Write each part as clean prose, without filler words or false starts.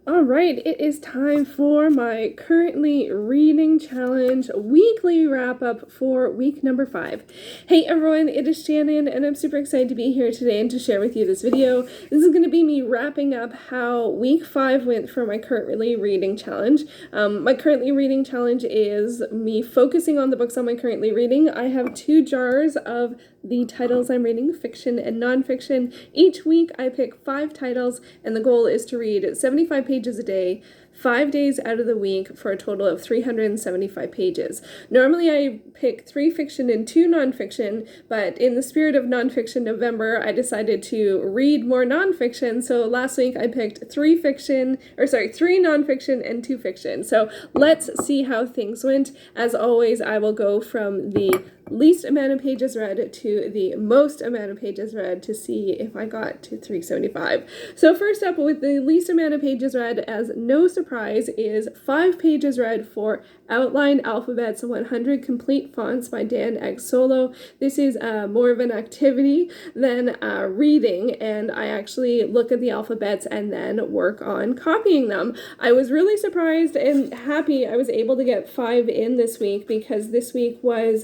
All right, it is time for my currently reading challenge weekly wrap up for week number 5. Hey everyone, it is Shannon and I'm super excited to be here today and to share with you this video. This is going to be me wrapping up how week 5 went for my currently reading challenge. My currently reading challenge is me focusing on the books I'm currently reading. I have 2 jars of the titles I'm reading, fiction and nonfiction. Each week I pick 5 titles and the goal is to read 75 pages a day, 5 days out of the week for a total of 375 pages. Normally I pick 3 fiction and 2 nonfiction, but in the spirit of Nonfiction November, I decided to read more nonfiction. So last week I picked 3 nonfiction and 2 fiction. So let's see how things went. As always, I will go from the least amount of pages read to the most amount of pages read to see if I got to 375. So first up, with the least amount of pages read, as no surprise, is 5 pages read for Outline Alphabets 100 Complete Fonts by Dan Egg Solo. This is more of an activity than reading, and I actually look at the alphabets and then work on copying them. I was really surprised and happy I was able to get 5 in this week, because this week was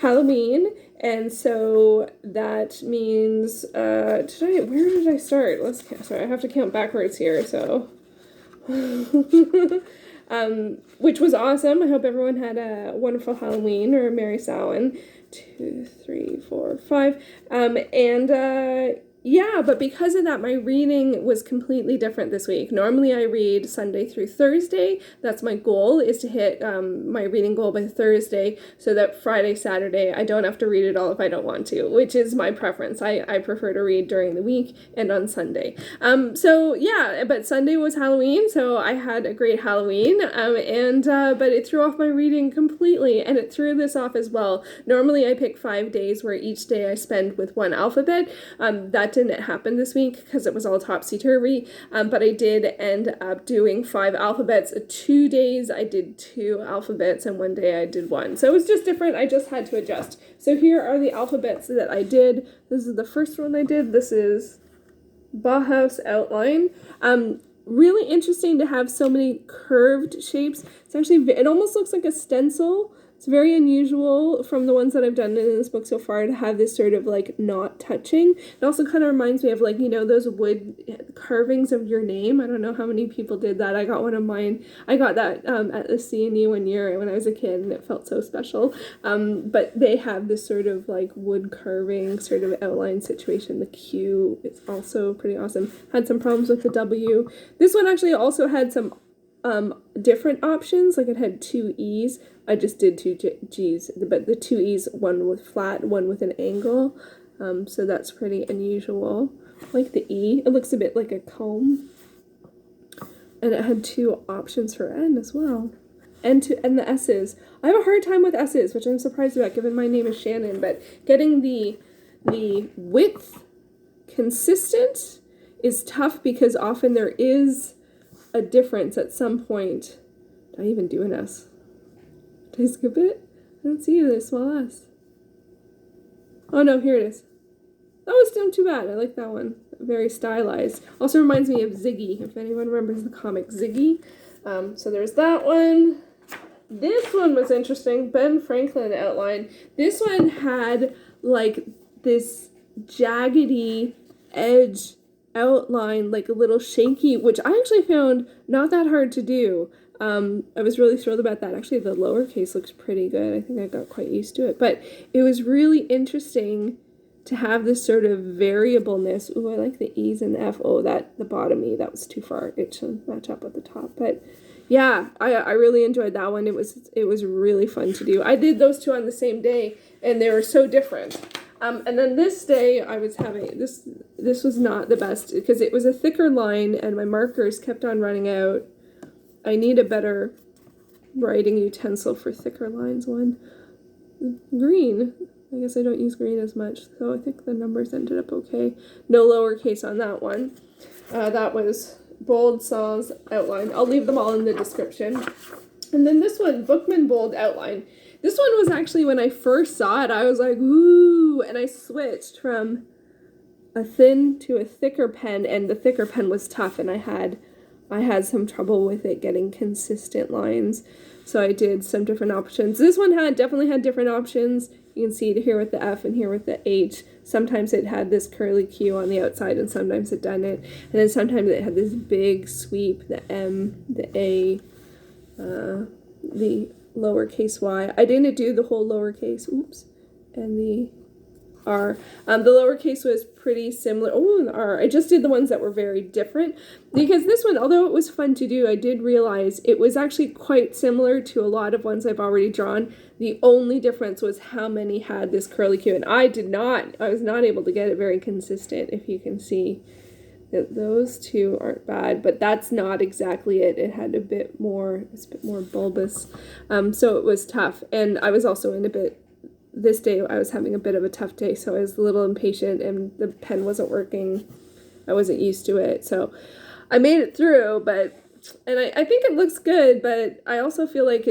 Halloween, and so that means where did I start? Sorry, I have to count backwards here, so which was awesome. I hope everyone had a wonderful Halloween or a Merry Samhain. 2, 3, 4, 5. Yeah, but because of that, my reading was completely different this week. Normally I read Sunday through Thursday. That's my goal, is to hit my reading goal by Thursday, so that Friday, Saturday, I don't have to read it all if I don't want to, which is my preference. I prefer to read during the week and on Sunday. So yeah, but Sunday was Halloween, so I had a great Halloween, but it threw off my reading completely, and it threw this off as well. Normally I pick 5 days where each day I spend with one alphabet. That didn't happen this week because it was all topsy-turvy, but I did end up doing 5 alphabets. 2 days I did 2 alphabets, and 1 day I did 1. So it was just different. I just had to adjust. So here are the alphabets that I did. This is the first one I did. This is Bauhaus Outline. Really interesting to have so many curved shapes. It's actually, it almost looks like a stencil. It's very unusual from the ones that I've done in this book so far to have this sort of like not touching. It also kind of reminds me of, like, you know, those wood carvings of your name. I don't know how many people did that. I got one of mine. I got that at the CNE one year when I was a kid, and it felt so special. But they have this sort of like wood carving sort of outline situation. The Q is also pretty awesome. Had some problems with the W. This one actually also had some different options. Like, it had 2 E's. I just did 2 G's, but the 2 E's, one with flat, one with an angle. So that's pretty unusual. Like the E, it looks a bit like a comb. And it had 2 options for N as well. And the S's. I have a hard time with S's, which I'm surprised about given my name is Shannon, but getting the width consistent is tough, because often there is a difference at some point. Did I even do an S? Did I skip it? I don't see the small S. Oh no, here it is. That was not too bad. I like that one. Very stylized. Also reminds me of Ziggy, if anyone remembers the comic Ziggy. So there's that one. This one was interesting. Ben Franklin outline. This one had like this jaggedy edge outline, like a little shaky, which I actually found not that hard to do. I was really thrilled about that. Actually, the lowercase looks pretty good. I think I got quite used to it. But it was really interesting to have this sort of variableness. Ooh, I like the E's and the F. Oh, the bottom E, that was too far. It should match up at the top. But yeah, I really enjoyed that one. It was really fun to do. I did those 2 on the same day, and they were so different. And then this day I was having, this was not the best, because it was a thicker line and my markers kept on running out. I need a better writing utensil for thicker lines. One. Green. I guess I don't use green as much, so I think the numbers ended up okay. No lowercase on that one. That was bold sans outline. I'll leave them all in the description. And then this one, Bookman bold outline. This one was actually, when I first saw it, I was like, ooh, and I switched from a thin to a thicker pen, and the thicker pen was tough, and I had some trouble with it getting consistent lines. So I did some different options. This one definitely had different options. You can see it here with the F and here with the H. Sometimes it had this curly Q on the outside, and sometimes it didn't. And then sometimes it had this big sweep, the M, the A, the lowercase y. I didn't do the whole lowercase, and the R. The lowercase was pretty similar. Oh, and the R. I just did the ones that were very different, because this one, although it was fun to do, I did realize it was actually quite similar to a lot of ones I've already drawn. The only difference was how many had this curly Q, and I was not able to get it very consistent. If you can see that those two aren't bad, but that's not exactly it. It had it's a bit more bulbous. So it was tough, and I was also this day I was having a bit of a tough day, so I was a little impatient and the pen wasn't working. I wasn't used to it, so I made it through, and I think it looks good, but I also feel like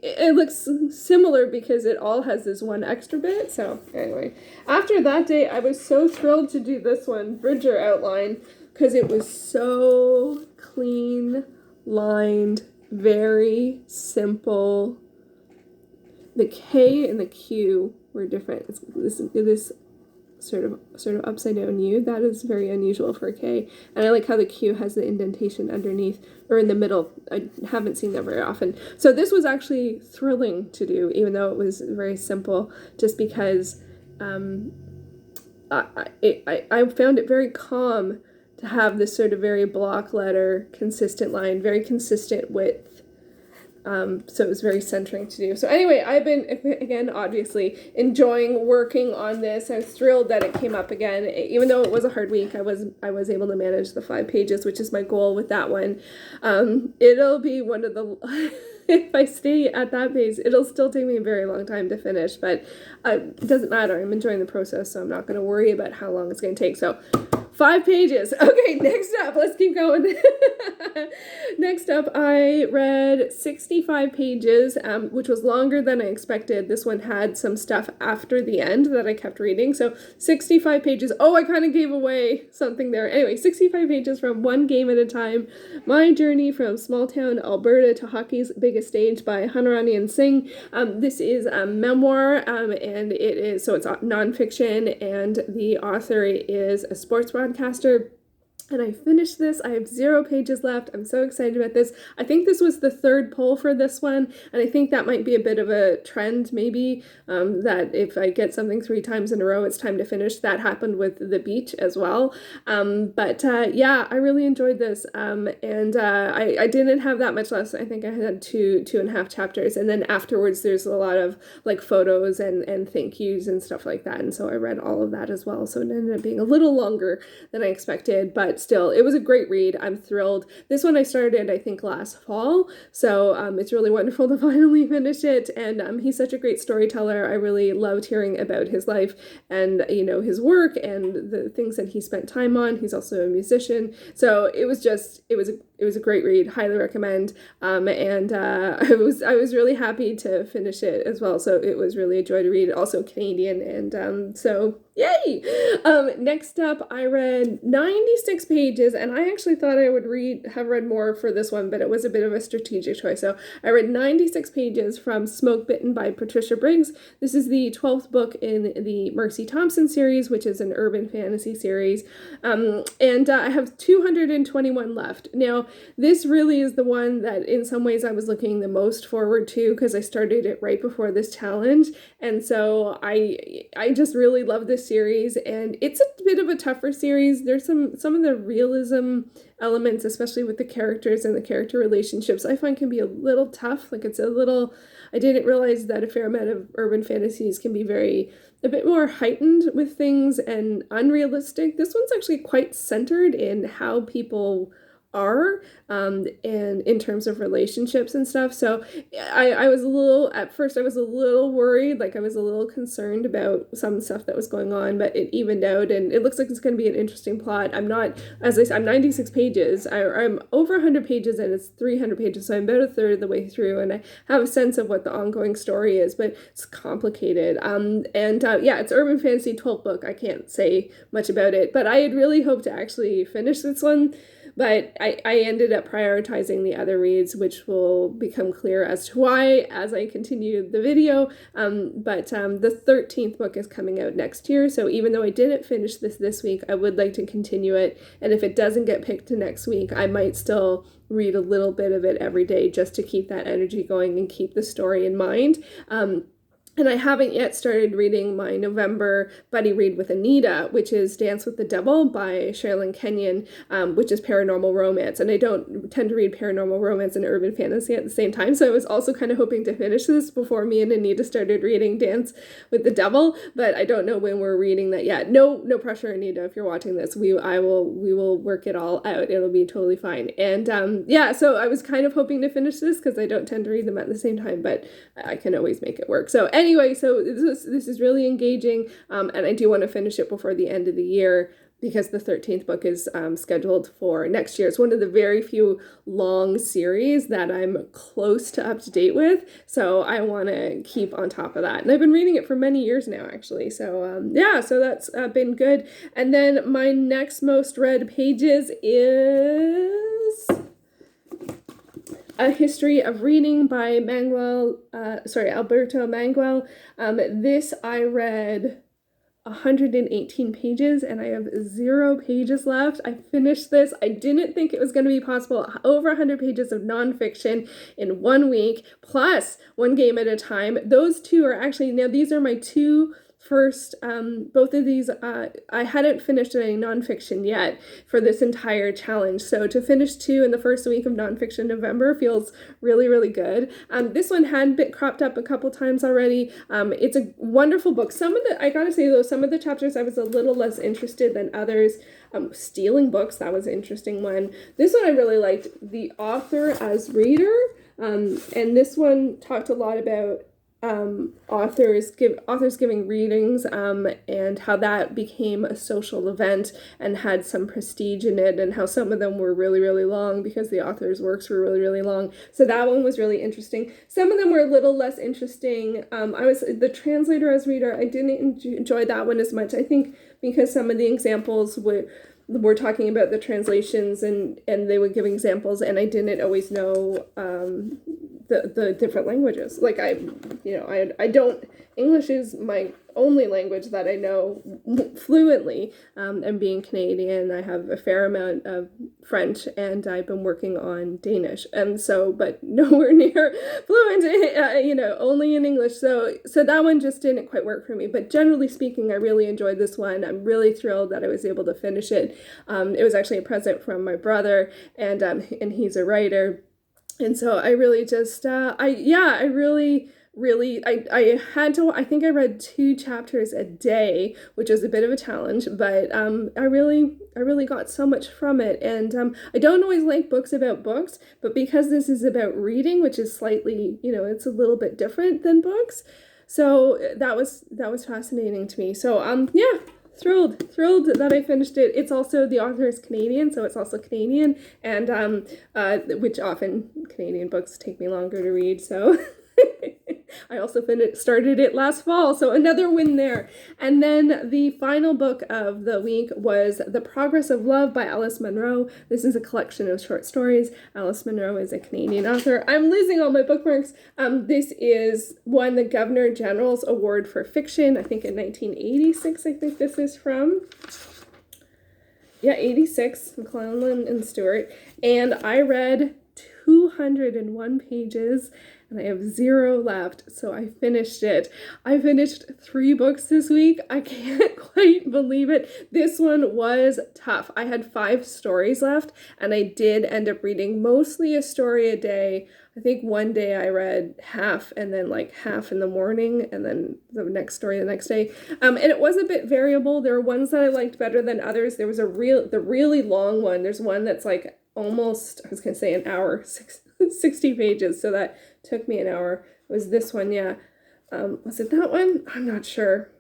it looks similar because it all has this one extra bit. So anyway, after that day, I was so thrilled to do this one, Bridger outline, because it was so clean, lined, very simple. The K and the Q were different. It's this sort of upside down U. That is very unusual for a K. And I like how the Q has the indentation underneath or in the middle. I haven't seen that very often. So this was actually thrilling to do, even though it was very simple, just because I found it very calm to have this sort of very block letter, consistent line, very consistent width. So it was very centering to do. So anyway, I've been, again, obviously enjoying working on this. I was thrilled that it came up again. Even though it was a hard week, I was able to manage the 5 pages, which is my goal with that one. It'll be one of the, if I stay at that pace, it'll still take me a very long time to finish, but it doesn't matter. I'm enjoying the process, so I'm not going to worry about how long it's going to take. So 5 pages. Okay, next up, let's keep going. Next up, I read 65 pages, which was longer than I expected. This one had some stuff after the end that I kept reading. So 65 pages. Oh, I kind of gave away something there. Anyway, 65 pages from One Game at a Time. My Journey from Small Town Alberta to Hockey's Biggest Stage by Harnarayan Singh. This is a memoir, and it's nonfiction, and the author is a sports broadcaster. And I finished this. I have 0 pages left. I'm so excited about this. I think this was the 3rd pull for this one, and I think that might be a bit of a trend, maybe, that if I get something 3 times in a row, it's time to finish. That happened with The Beach as well. Yeah, I really enjoyed this, and I didn't have that much less. I think I had 2.5 chapters, and then afterwards there's a lot of like photos and thank yous and stuff like that, and so I read all of that as well, so it ended up being a little longer than I expected, but still, it was a great read. I'm thrilled. This one I started, I think, last fall, so it's really wonderful to finally finish it, and he's such a great storyteller. I really loved hearing about his life and, his work and the things that he spent time on. He's also a musician, so it was a great read. Highly recommend, and I was really happy to finish it as well, so it was really a joy to read. Also Canadian, and so yay! Next up, I read 96 pages, and I actually thought I would have read more for this one, but it was a bit of a strategic choice. So I read 96 pages from Bitten by Patricia Briggs. This is the 12th book in the Mercy Thompson series, which is an urban fantasy series, and I have 221 left. Now, this really is the one that in some ways I was looking the most forward to, because I started it right before this challenge, and so I just really love this series, and it's a bit of a tougher series. There's some of the realism elements, especially with the characters and the character relationships, I find can be a little tough. Like I didn't realize that a fair amount of urban fantasies can be a bit more heightened with things and unrealistic. This one's actually quite centered in how people are, and in terms of relationships and stuff. So I was a little, at first I was a little worried, like I was a little concerned about some stuff that was going on, but it evened out, and it looks like it's going to be an interesting plot. I'm not, as I said, I'm 96 pages. I'm over 100 pages, and it's 300 pages, so I'm about a third of the way through, and I have a sense of what the ongoing story is, but it's complicated. Yeah, it's urban fantasy 12th book. I can't say much about it, but I had really hoped to actually finish this one, but I ended up prioritizing the other reads, which will become clear as to why as I continue the video. But the 13th book is coming out next year, so even though I didn't finish this week, I would like to continue it, and if it doesn't get picked to next week, I might still read a little bit of it every day just to keep that energy going and keep the story in mind. And I haven't yet started reading my November buddy read with Anita, which is Dance with the Devil by Sherilyn Kenyon, which is paranormal romance. And I don't tend to read paranormal romance and urban fantasy at the same time, so I was also kind of hoping to finish this before me and Anita started reading Dance with the Devil, but I don't know when we're reading that yet. No pressure, Anita, if you're watching this. We will work it all out. It'll be totally fine. And yeah, so I was kind of hoping to finish this because I don't tend to read them at the same time, but I can always make it work. So anyway, so this is really engaging, and I do want to finish it before the end of the year because the 13th book is scheduled for next year. It's one of the very few long series that I'm close to up to date with, so I want to keep on top of that. And I've been reading it for many years now, actually. So yeah, so that's been good. And then my next most read pages is A History of Reading by Alberta Manguel. This I read 118 pages, and I have 0 pages left. I finished this. I didn't think it was going to be possible. Over 100 pages of nonfiction in 1 week, plus one game at a time. Those two are actually, now these are my two first, both of these, I hadn't finished any nonfiction yet for this entire challenge. So to finish 2 in the first week of nonfiction November feels really, really good. This one had been cropped up a couple times already. It's a wonderful book. I gotta say though, some of the chapters I was a little less interested than others. Stealing books, that was an interesting one. This one I really liked. The author as reader, and this one talked a lot about authors giving readings, and how that became a social event and had some prestige in it, and how some of them were really, really long because the author's works were really, really long. So that one was really interesting. Some of them were a little less interesting. I was the translator as reader. I didn't enjoy that one as much. I think because some of the examples we're talking about the translations, and they would give examples, and I didn't always know the different languages. Like I don't, English is my only language that I know fluently, and being Canadian, I have a fair amount of French, and I've been working on Danish, and so, but nowhere near fluent, only in English, so that one just didn't quite work for me. But generally speaking, I really enjoyed this one. I'm really thrilled that I was able to finish it. It was actually a present from my brother, and he's a writer. And so I really just, I think I read 2 chapters a day, which was a bit of a challenge, but I really got so much from it. And I don't always like books about books, but because this is about reading, which is slightly, it's a little bit different than books. So that was fascinating to me. So yeah. Thrilled that I finished it. It's also, the author is Canadian, so it's also Canadian, and which often Canadian books take me longer to read, so I also started it last fall, so another win there. And then the final book of the week was The Progress of Love by Alice Munro. This is a collection of short stories. Alice Munro is a Canadian author. I'm losing all my bookmarks. This won the Governor General's Award for Fiction, I think in 1986, I think this is from. Yeah, 86, McClellan and Stewart. And I read 201 pages, and I have 0 left, so I finished it. I finished 3 books this week. I can't quite believe it. This one was tough. I had 5 stories left, and I did end up reading mostly a story a day. I think one day I read half, and then like half in the morning, and then the next story the next day. And it was a bit variable. There were ones that I liked better than others. There was the really long one. There's one that's like almost, I was going to say an hour, 60 pages. So that took me an hour. It was this one, yeah. Was it that one? I'm not sure.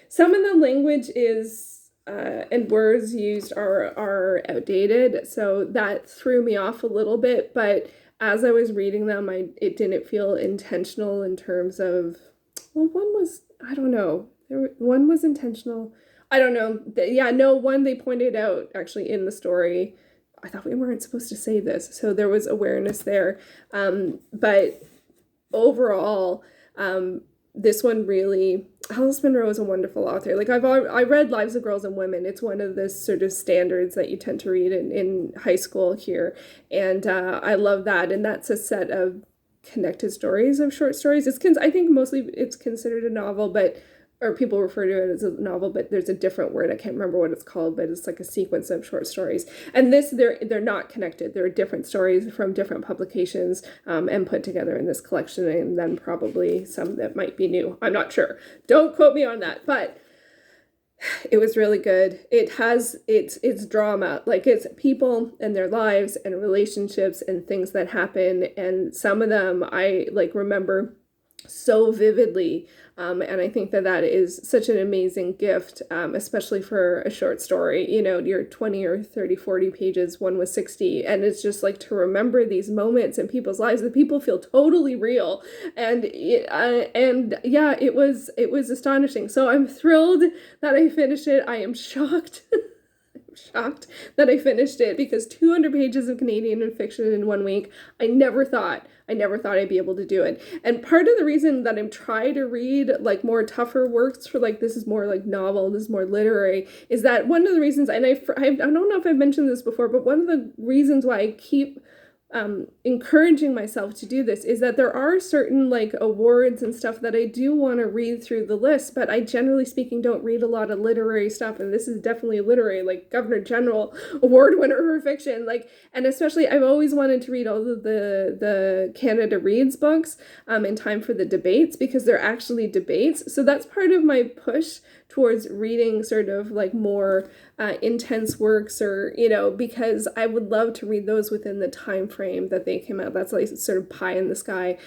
Some of the language is and words used are outdated, so that threw me off a little bit. But as I was reading them, it didn't feel intentional in terms of, well, one was, I don't know, one was intentional. I don't know. Yeah, no, one they pointed out actually in the story. I thought we weren't supposed to say this, so there was awareness there. But overall, this one really, Alice Munro is a wonderful author. Like I read Lives of Girls and Women. It's one of the sort of standards that you tend to read in high school here, and I love that. And that's a set of connected stories of short stories. I think mostly it's considered a novel, or people refer to it as a novel, but there's a different word. I can't remember what it's called, but it's like a sequence of short stories. And they're not connected. They're different stories from different publications and put together in this collection, and then probably some that might be new. I'm not sure. Don't quote me on that, but it was really good. It's drama, like it's people and their lives and relationships and things that happen, and some of them I like remember so vividly, and I think that is such an amazing gift, especially for a short story. You know, you're 20 or 30, 40 pages, one was 60, and it's just like to remember these moments in people's lives that people feel totally real, and yeah, it was astonishing. So I'm thrilled that I finished it. I am shocked. Shocked that I finished it, because 200 pages of Canadian fiction in 1 week, I never thought I'd be able to do it. And part of the reason that I'm trying to read like more tougher works for like, this is more like novel, this is more literary, is that one of the reasons, and I don't know if I've mentioned this before, but one of the reasons why I keep encouraging myself to do this is that there are certain like awards and stuff that I do want to read through the list, but I generally speaking don't read a lot of literary stuff, and this is definitely literary, like Governor General Award winner for fiction, like, and especially I've always wanted to read all of the Canada Reads books in time for the debates, because they're actually debates. So that's part of my push towards reading sort of like more intense works, or, you know, because I would love to read those within the time frame that they came out. That's like sort of pie in the sky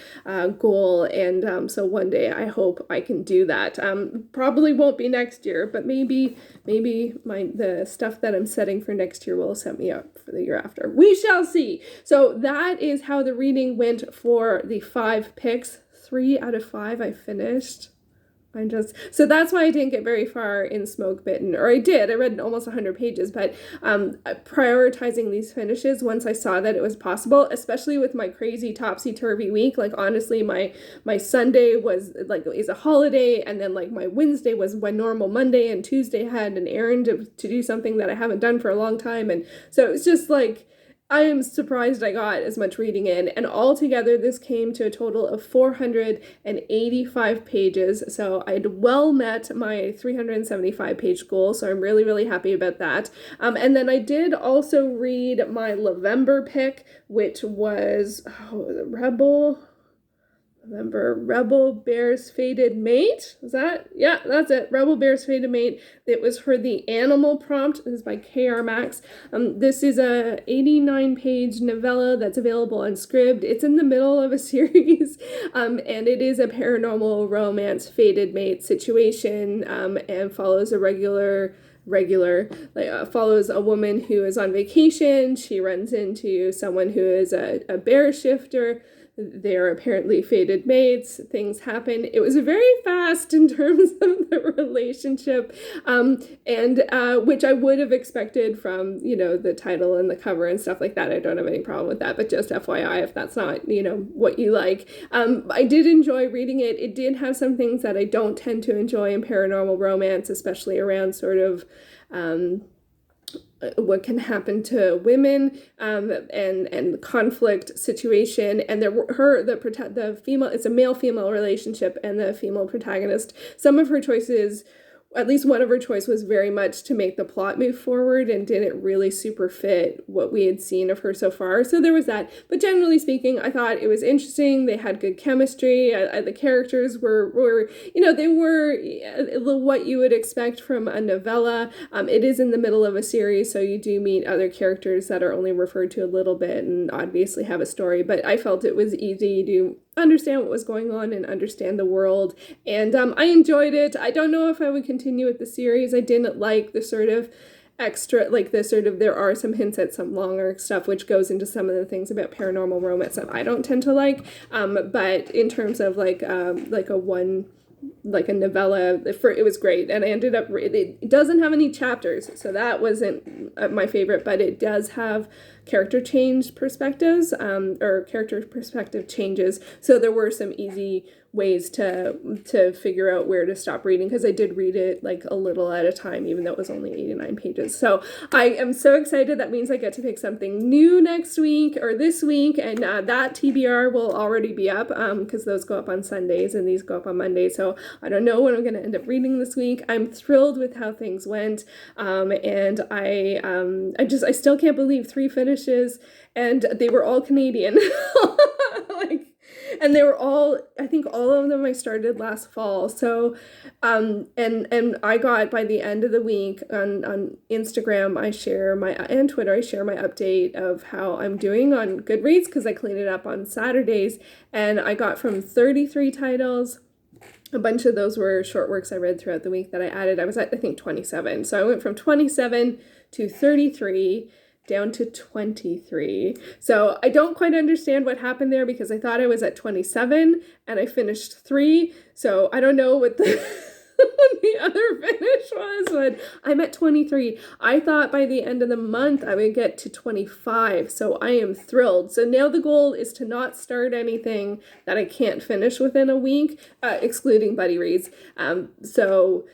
goal. And so one day I hope I can do that. Probably won't be next year, but maybe the stuff that I'm setting for next year will set me up for the year after. We shall see. So that is how the reading went for the 5 picks. 3 out of 5 I finished. So that's why I didn't get very far in Smoke Bitten, or I did. I read almost 100 pages, but prioritizing these finishes once I saw that it was possible, especially with my crazy topsy-turvy week. Like, honestly, my Sunday is a holiday, and then like my Wednesday was my normal Monday, and Tuesday had an errand to do something that I haven't done for a long time, and so it's just like, I am surprised I got as much reading in, and altogether this came to a total of 485 pages, so I'd well met my 375 page goal, so I'm really, really happy about that. And then I did also read my Lovember pick, which was Rebel Bear's Fated Mate. Is that? Yeah, that's it. Rebel Bear's Fated Mate. It was for the Animal prompt. This is by K.R. Max. This is a 89-page novella that's available on Scribd. It's in the middle of a series, and it is a paranormal romance fated mate situation, and follows follows a woman who is on vacation. She runs into someone who is a bear shifter. They're apparently fated mates. Things happen. It was very fast in terms of the relationship, and which I would have expected from, you know, the title and the cover and stuff like that. I don't have any problem with that, but just FYI, if that's not, you know, what you like. I did enjoy reading it. It did have some things that I don't tend to enjoy in paranormal romance, especially around sort of what can happen to women, and conflict situation, and the female, it's a male-female relationship, and the female protagonist, some of her choices at least one of her choice was very much to make the plot move forward and didn't really super fit what we had seen of her so far. So there was that. But generally speaking, I thought it was interesting. They had good chemistry. The characters were they were what you would expect from a novella. It is in the middle of a series, so you do meet other characters that are only referred to a little bit and obviously have a story. But I felt it was easy to understand what was going on and understand the world, and I enjoyed it. I don't know if I would continue with the series. I didn't like the sort of extra, like the sort of, there are some hints at some longer stuff which goes into some of the things about paranormal romance that I don't tend to like, but in terms of like a novella, it was great. And I ended up, it doesn't have any chapters, so that wasn't my favorite, but it does have character change perspectives, or character perspective changes. So there were some easy ways to figure out where to stop reading, because I did read it like a little at a time, even though it was only 89 pages. So I am so excited. That means I get to pick something new next week or this week, and that TBR will already be up, because those go up on Sundays and these go up on Mondays. So I don't know what I'm going to end up reading this week. I'm thrilled with how things went, and I still can't believe 3 finishes, and they were all Canadian. And they were all, I think all of them I started last fall. So, and I got, by the end of the week on Instagram, and Twitter, I share my update of how I'm doing on Goodreads, because I clean it up on Saturdays. And I got from 33 titles. A bunch of those were short works I read throughout the week that I added. I was at, I think, 27. So I went from 27 to 33 down to 23. So I don't quite understand what happened there, because I thought I was at 27 and I finished 3. So I don't know what the the other finish was, but I'm at 23. I thought by the end of the month I would get to 25. So I am thrilled. So now the goal is to not start anything that I can't finish within a week, excluding buddy reads. So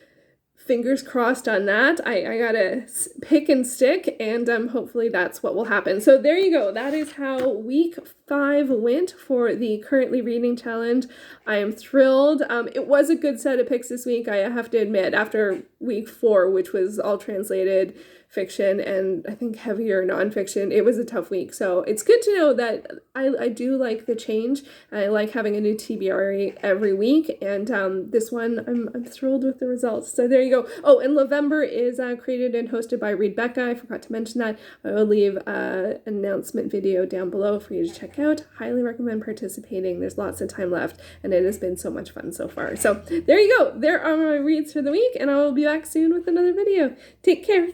fingers crossed on that. I gotta pick and stick, and hopefully that's what will happen. So there you go. That is how week 5 went for the Currently Reading Challenge. I am thrilled. It was a good set of picks this week, I have to admit, after week 4, which was all translated fiction and I think heavier nonfiction. It was a tough week. So it's good to know that I do like the change. I like having a new TBR every week, and this one I'm thrilled with the results. So there you go. Oh, and Lovember is created and hosted by Rebecca. I forgot to mention that. I will leave an announcement video down below for you to check out. Highly recommend participating. There's lots of time left, and it has been so much fun so far. So there you go. There are my reads for the week, and I will be back soon with another video. Take care.